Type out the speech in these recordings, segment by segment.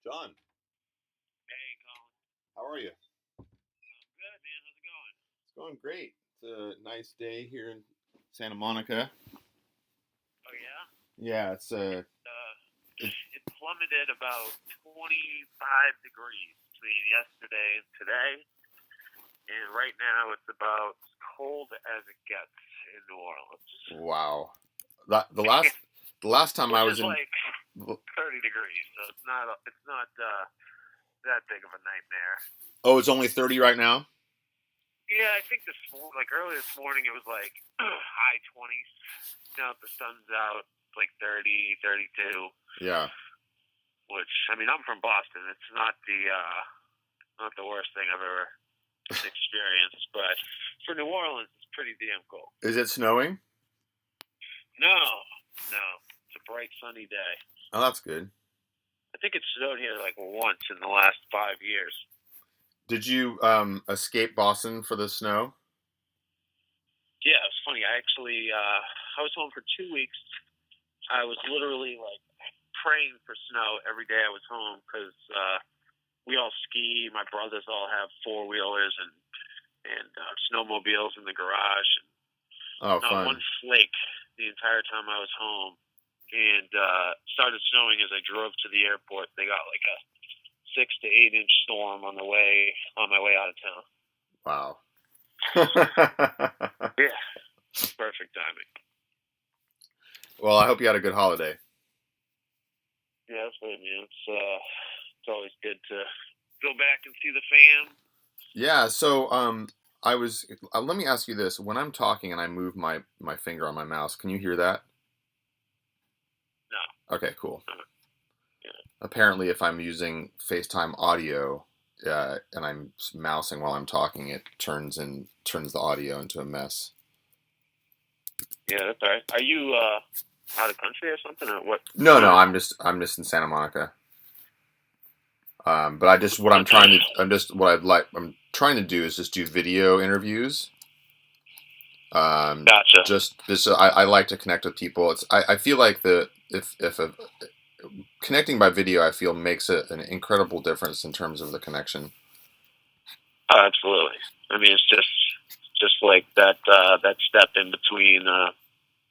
John, Hey, Colin. how are you? I'm good, man. How's it going? It's going great. It's a nice day here in Santa Monica. Oh yeah. Yeah, it, It plummeted about 25 degrees between yesterday and today, and right now it's about as cold as it gets in New Orleans, wow. The last time I which was is in. like 30 degrees. So it's not that big of a nightmare. Oh, it's only 30 right now. Yeah, I think like early this morning, it was like high 20s. Now that the sun's out, it's like 30, 32. Yeah. Which, I mean, I'm from Boston. It's not the worst thing I've ever experienced, but for New Orleans, it's pretty damn cool. Is it snowing? No, no, it's a bright sunny day. Oh, that's good. I think it snowed here like once in the last 5 years. Did you escape Boston for the snow? Yeah, it's funny. I was home for 2 weeks. I was literally like praying for snow every day I was home because we all ski. My brothers all have four wheelers and snowmobiles in the garage. And Oh, not fun. one flake the entire time I was home. And started snowing as I drove to the airport. They got like a 6 to 8 inch storm on my way out of town. Wow. Yeah, perfect timing. Well, I hope you had a good holiday. Yeah, that's what I mean. It's always good to go back and see the fam. Yeah, so I was let me ask you this. When I'm talking and I move my finger on my mouse, can you hear that? No. Okay, cool. Yeah. Apparently, if I'm using FaceTime audio and I'm mousing while I'm talking, it turns the audio into a mess. Yeah, that's all right. Are you out of country or something, or what? No, no, I'm just in Santa Monica. But I just what I'm trying to I'm trying to do is just do video interviews. Gotcha. Just this I like to connect with people. I feel like the if a connecting by video, I feel makes an incredible difference in terms of the connection. Oh, absolutely. I mean, it's just like that step in between a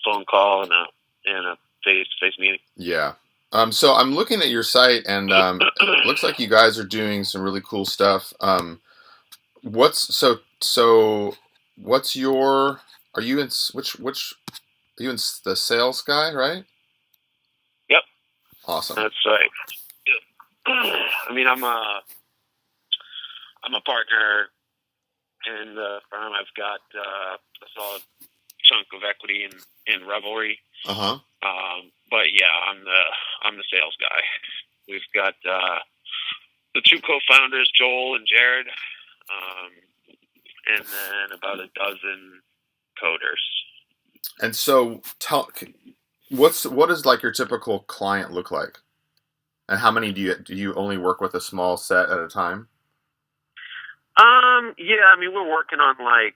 phone call and a face-to-face meeting. Yeah. So I'm looking at your site, and it looks like you guys are doing some really cool stuff. What's so? What's your? Are you in which? Are you in the sales guy, right? Yep, Awesome. that's right. I mean, I'm a partner in the firm. I've got a solid chunk of equity in Revelry. Uh huh. But yeah, I'm the sales guy. We've got the two co-founders, Joel and Jared, and then about a dozen coders. And so, what does like your typical client look like, and how many do you only work with a small set at a time? Yeah, I mean, we're working on like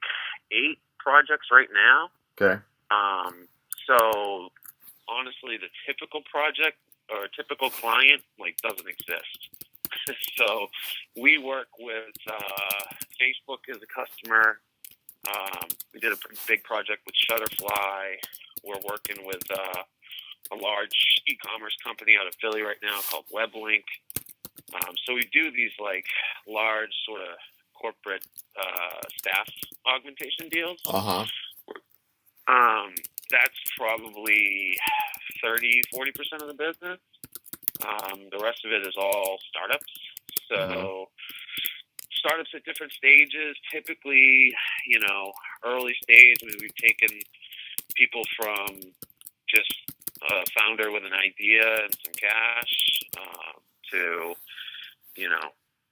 8 projects right now. Okay. So honestly, the typical project or typical client like doesn't exist. So we work with Facebook as a customer. We did a big project with Shutterfly. We're working with a large e-commerce company out of Philly right now called WebLink. So we do these like large sort of corporate staff augmentation deals. Uh huh. That's probably 30-40% of the business. The rest of it is all startups. So startups at different stages, typically, early stage. I mean, we've taken people from just a founder with an idea and some cash to,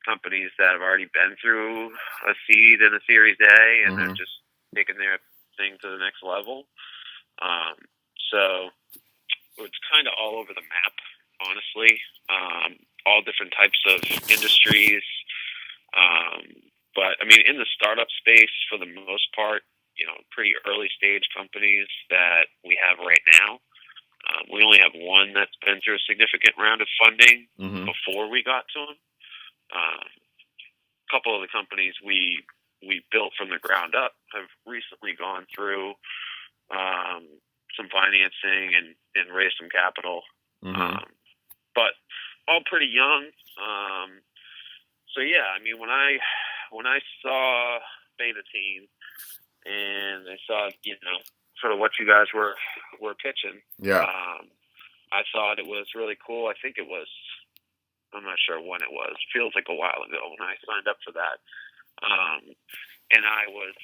companies that have already been through a seed and a Series A, and they're just taking their thing to the next level. So it's kind of all over the map, honestly. All different types of industries. But I mean, in the startup space, for the most part, pretty early stage companies that we have right now. We only have one that's been through a significant round of funding Mm-hmm. before we got to them. A couple of the companies we built from the ground up have recently gone through some financing and raised some capital. Mm-hmm. But all pretty young. So yeah, I mean, when I saw Beta Team and I saw, sort of what you guys were pitching, Yeah. I thought it was really cool. I think it was, I'm not sure when it was. Feels like a while ago when I signed up for that. And I was,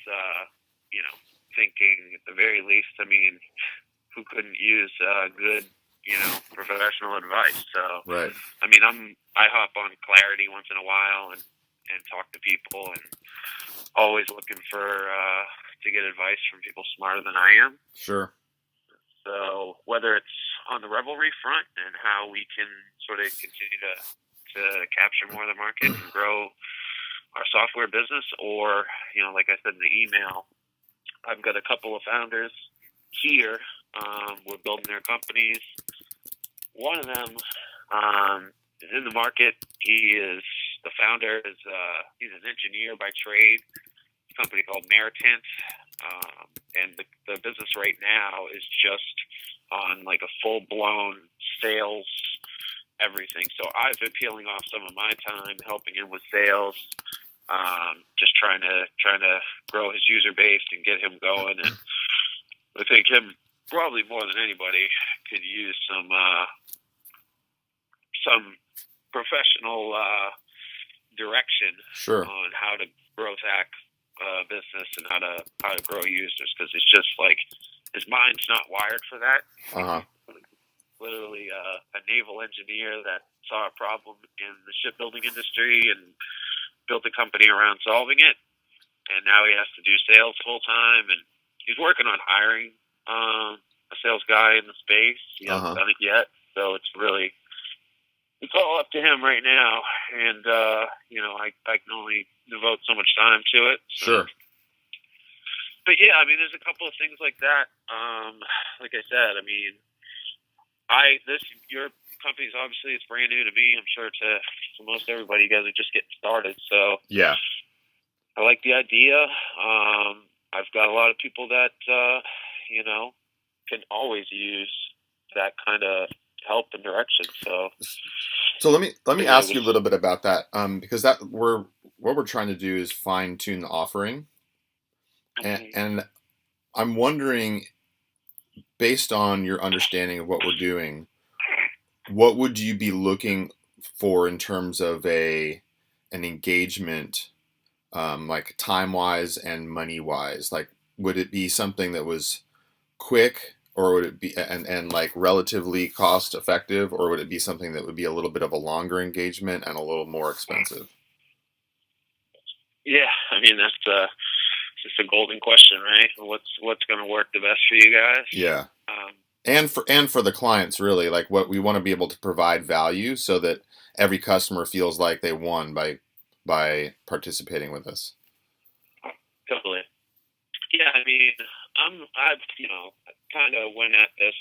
thinking at the very least, I mean, who couldn't use good, professional advice? So, Right. I mean, I hop on Clarity once in a while and talk to people, and always looking for to get advice from people smarter than I am. Sure. So whether it's on the Revelry front and how we can sort of continue to capture more of the market and grow our software business, or like I said in the email, I've got a couple of founders here. We're building their companies. One of them is in the market. The founder is he's an engineer by trade. A company called Meritant, and the business right now is just on like a full blown sales everything. So I've been peeling off some of my time helping him with sales, just trying to grow his user base and get him going. And I think him probably more than anybody could use some professional direction Sure. on how to grow that business and how to grow users, because it's just like his mind's not wired for that. Uh-huh. Literally a naval engineer that saw a problem in the shipbuilding industry and built a company around solving it, and now he has to do sales full time, and he's working on hiring a sales guy in the space. He hasn't done it yet, so it's all up to him right now, and I can only devote so much time to it. So. Sure. But yeah, I mean, there's a couple of things like that. Like I said, I mean, your company's obviously, it's brand new to me. I'm sure to most everybody. You guys are just getting started, so Yeah. I like the idea. I've got a lot of people that can always use that kind of help and direction. So let me ask you a little bit about that, because what we're trying to do is fine tune the offering, and I'm wondering, based on your understanding of what we're doing, what would you be looking for in terms of an engagement, like time wise and money wise? Like, would it be something that was quick, or would it be and like relatively cost effective, or would it be something that would be a little bit of a longer engagement and a little more expensive? Yeah, I mean, that's just a golden question, right? What's going to work the best for you guys? Yeah. And for the clients, really, like, what we want to be able to provide value so that every customer feels like they won by participating with us. Totally. Yeah, I mean, I've kind of went at this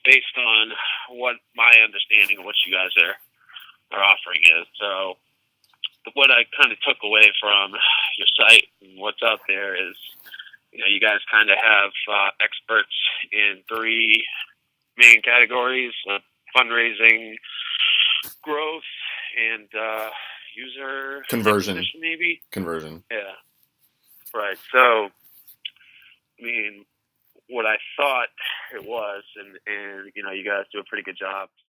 based on what my understanding of what you guys are offering is. So what I kind of took away from your site and what's out there is, you guys kind of have experts in three main categories: fundraising, growth, and user Conversion. acquisition, maybe. Conversion. Yeah. Right. So, I mean, what I thought it was, and you guys do a pretty good job